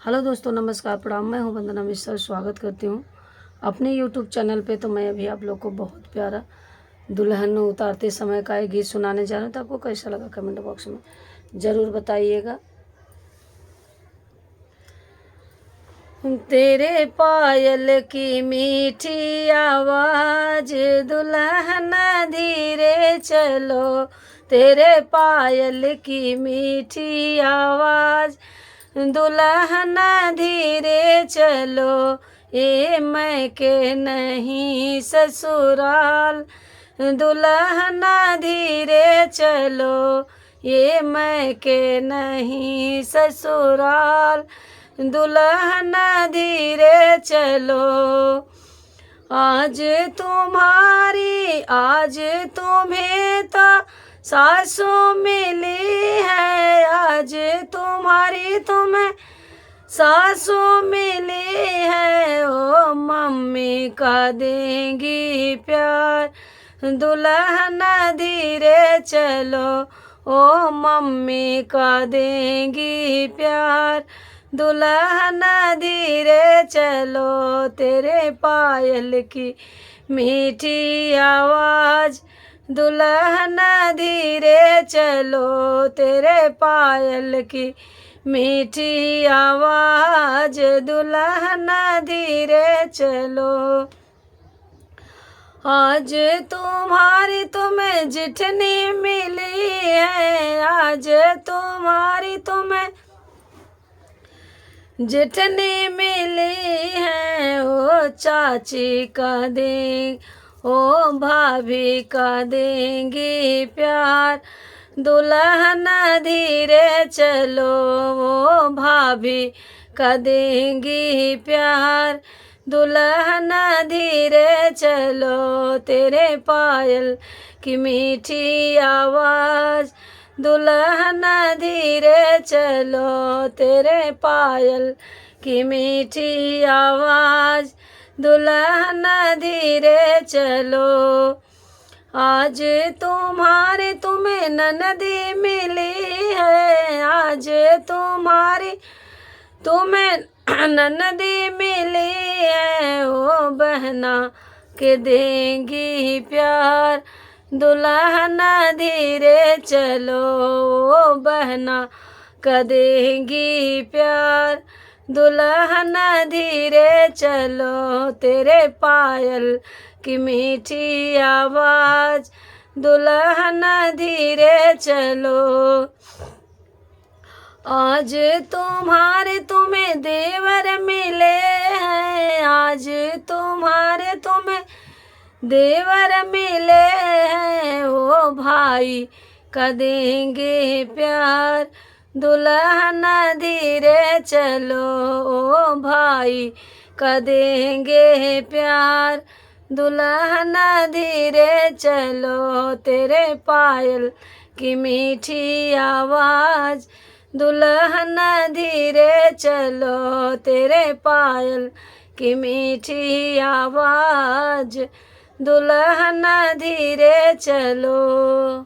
Hello दोस्तों, नमस्कार, प्रणाम। मैं हूं वंदना मिश्रा, स्वागत करती हूं अपने यूट्यूब चैनल पे। तो मैं अभी आप लोग को बहुत प्यारा दुल्हन उतारते समय का एक गीत सुनाने जा रहा हूं। तो आपको कैसा लगा कमेंट बॉक्स में ज़रूर बताइएगा। तेरे पायल की मीठी आवाज़ दुल्हन धीरे चलो, तेरे पायल की मीठी आवाज़ दुल्हन धीरे चलो, ये मैं के नहीं ससुराल दुल्हन धीरे चलो, ये मैं के नहीं ससुराल दुल्हन धीरे चलो। आज तुम्हें तो सासू मिली है, आज तुम्हें सासू मिली है, ओ मम्मी का देंगी प्यार दुल्हन धीरे चलो, ओ मम्मी का देंगी प्यार दुल्हन धीरे चलो, तेरे पायल की मीठी आवाज़ दुल्हन धीरे चलो, तेरे पायल की मीठी आवाज़ दुल्हन धीरे चलो। आज तुम्हें जितनी मिली है, आज तुम्हें जितनी मिली है, ओ चाची का दें, ओ भाभी का देंगी प्यार दुल्हन धीरे चलो, ओ भाभी का देंगी प्यार दुल्हन धीरे चलो, तेरे पायल की मीठी आवाज़ दुल्हन धीरे चलो, तेरे पायल की मीठी आवाज़ दुल्हन धीरे चलो। आज तुम्हें ननदी मिली है, आज तुम्हें ननदी मिली है, ओ बहना के देंगी प्यार दुल्हन धीरे चलो, ओ बहना का देंगी प्यार दुल्हन धीरे चलो, तेरे पायल की मीठी आवाज़ दुल्हन धीरे चलो। आज तुम्हें देवर मिले हैं, आज तुम्हें देवर मिले हैं, ओ भाई का देंगे प्यार दुल्हन धीरे चलो, ओ भाई का देंगे प्यार दुल्हन धीरे चलो, तेरे पायल की मीठी आवाज़ दुल्हन धीरे चलो, तेरे पायल की मीठी आवाज़ दुल्हन धीरे चलो।